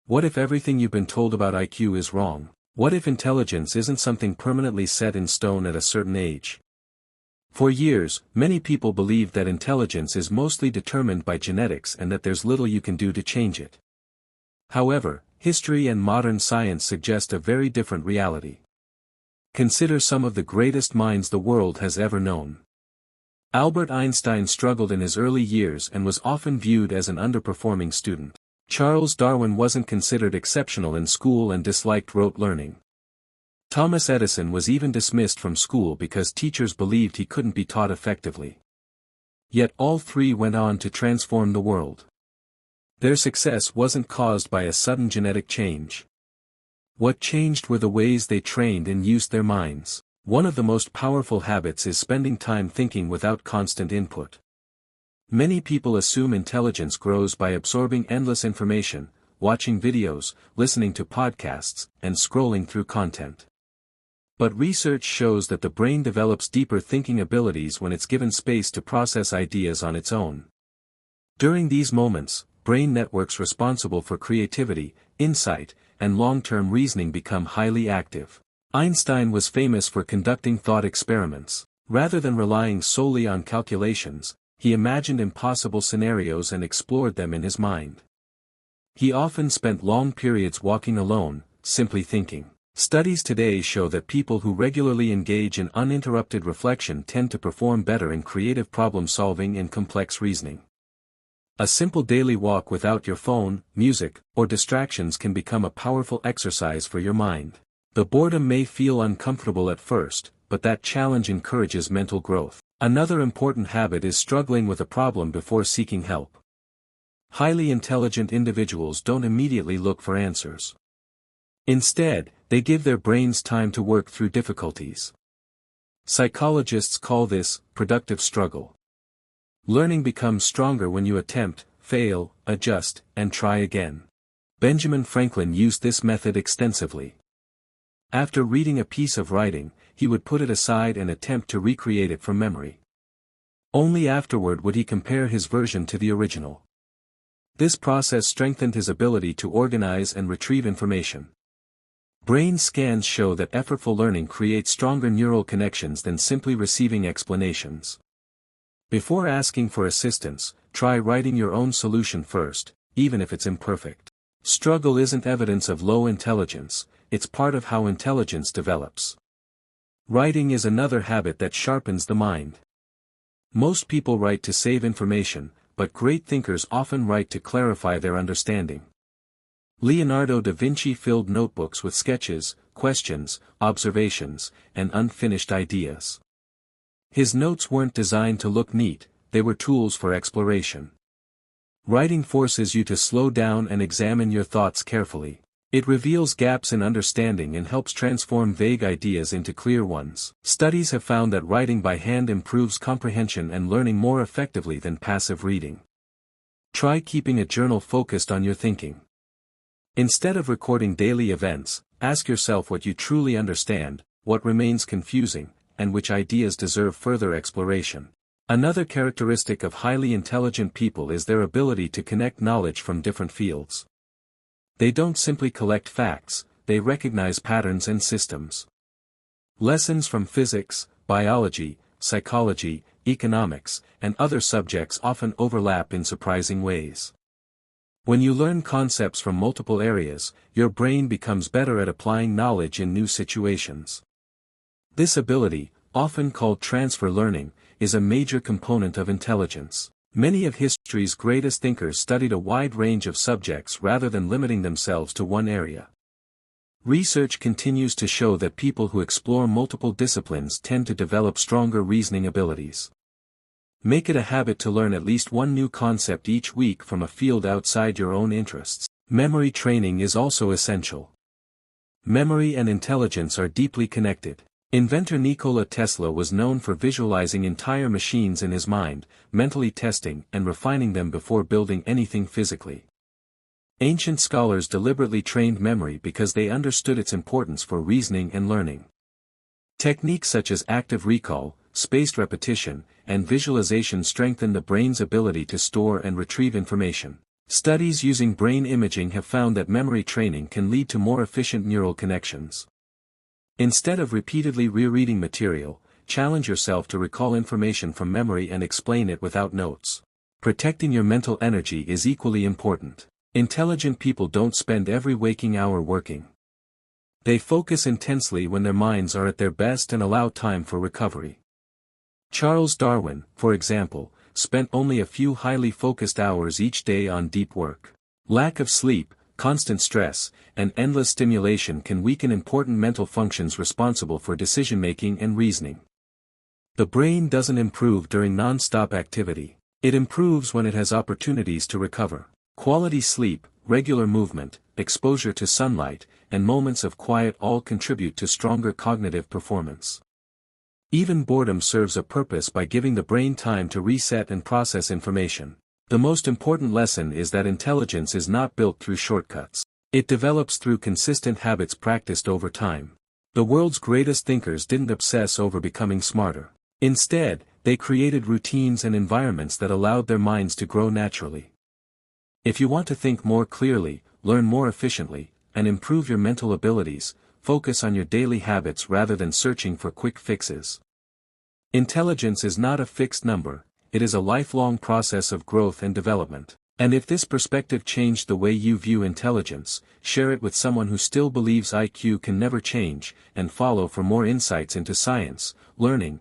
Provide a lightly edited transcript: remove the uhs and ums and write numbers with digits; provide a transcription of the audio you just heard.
What if everything you've been told about IQ is wrong? What if intelligence isn't something permanently set in stone at a certain age? For years, many people believed that intelligence is mostly determined by genetics and that there's little you can do to change it. However, history and modern science suggest a very different reality. Consider some of the greatest minds the world has ever known. Albert Einstein struggled in his early years and was often viewed as an underperforming student. Charles Darwin wasn't considered exceptional in school and disliked rote learning. Thomas Edison was even dismissed from school because teachers believed he couldn't be taught effectively. Yet all three went on to transform the world. Their success wasn't caused by a sudden genetic change. What changed were the ways they trained and used their minds. One of the most powerful habits is spending time thinking without constant input. Many people assume intelligence grows by absorbing endless information, watching videos, listening to podcasts, and scrolling through content. But research shows that the brain develops deeper thinking abilities when it's given space to process ideas on its own. During these moments, brain networks responsible for creativity, insight, and long-term reasoning become highly active. Einstein was famous for conducting thought experiments. Rather than relying solely on calculations, he imagined impossible scenarios and explored them in his mind. He often spent long periods walking alone, simply thinking. Studies today show that people who regularly engage in uninterrupted reflection tend to perform better in creative problem-solving and complex reasoning. A simple daily walk without your phone, music, or distractions can become a powerful exercise for your mind. The boredom may feel uncomfortable at first, but that challenge encourages mental growth. Another important habit is struggling with a problem before seeking help. Highly intelligent individuals don't immediately look for answers. Instead, they give their brains time to work through difficulties. Psychologists call this productive struggle. Learning becomes stronger when you attempt, fail, adjust, and try again. Benjamin Franklin used this method extensively. After reading a piece of writing, he would put it aside and attempt to recreate it from memory. Only afterward would he compare his version to the original. This process strengthened his ability to organize and retrieve information. Brain scans show that effortful learning creates stronger neural connections than simply receiving explanations. Before asking for assistance, try writing your own solution first, even if it's imperfect. Struggle isn't evidence of low intelligence, it's part of how intelligence develops. Writing is another habit that sharpens the mind. Most people write to save information, but great thinkers often write to clarify their understanding. Leonardo da Vinci filled notebooks with sketches, questions, observations, and unfinished ideas. His notes weren't designed to look neat, they were tools for exploration. Writing forces you to slow down and examine your thoughts carefully. It reveals gaps in understanding and helps transform vague ideas into clear ones. Studies have found that writing by hand improves comprehension and learning more effectively than passive reading. Try keeping a journal focused on your thinking. Instead of recording daily events, ask yourself what you truly understand, what remains confusing, and which ideas deserve further exploration. Another characteristic of highly intelligent people is their ability to connect knowledge from different fields. They don't simply collect facts, they recognize patterns and systems. Lessons from physics, biology, psychology, economics, and other subjects often overlap in surprising ways. When you learn concepts from multiple areas, your brain becomes better at applying knowledge in new situations. This ability, often called transfer learning, is a major component of intelligence. Many of history's greatest thinkers studied a wide range of subjects rather than limiting themselves to one area. Research continues to show that people who explore multiple disciplines tend to develop stronger reasoning abilities. Make it a habit to learn at least one new concept each week from a field outside your own interests. Memory training is also essential. Memory and intelligence are deeply connected. Inventor Nikola Tesla was known for visualizing entire machines in his mind, mentally testing and refining them before building anything physically. Ancient scholars deliberately trained memory because they understood its importance for reasoning and learning. Techniques such as active recall, spaced repetition, and visualization strengthen the brain's ability to store and retrieve information. Studies using brain imaging have found that memory training can lead to more efficient neural connections. Instead of repeatedly rereading material, challenge yourself to recall information from memory and explain it without notes. Protecting your mental energy is equally important. Intelligent people don't spend every waking hour working. They focus intensely when their minds are at their best and allow time for recovery. Charles Darwin, for example, spent only a few highly focused hours each day on deep work. Lack of sleep, constant stress, and endless stimulation can weaken important mental functions responsible for decision-making and reasoning. The brain doesn't improve during non-stop activity. It improves when it has opportunities to recover. Quality sleep, regular movement, exposure to sunlight, and moments of quiet all contribute to stronger cognitive performance. Even boredom serves a purpose by giving the brain time to reset and process information. The most important lesson is that intelligence is not built through shortcuts. It develops through consistent habits practiced over time. The world's greatest thinkers didn't obsess over becoming smarter. Instead, they created routines and environments that allowed their minds to grow naturally. If you want to think more clearly, learn more efficiently, and improve your mental abilities, focus on your daily habits rather than searching for quick fixes. Intelligence is not a fixed number, it is a lifelong process of growth and development. And if this perspective changed the way you view intelligence, share it with someone who still believes IQ can never change, and follow for more insights into science, learning,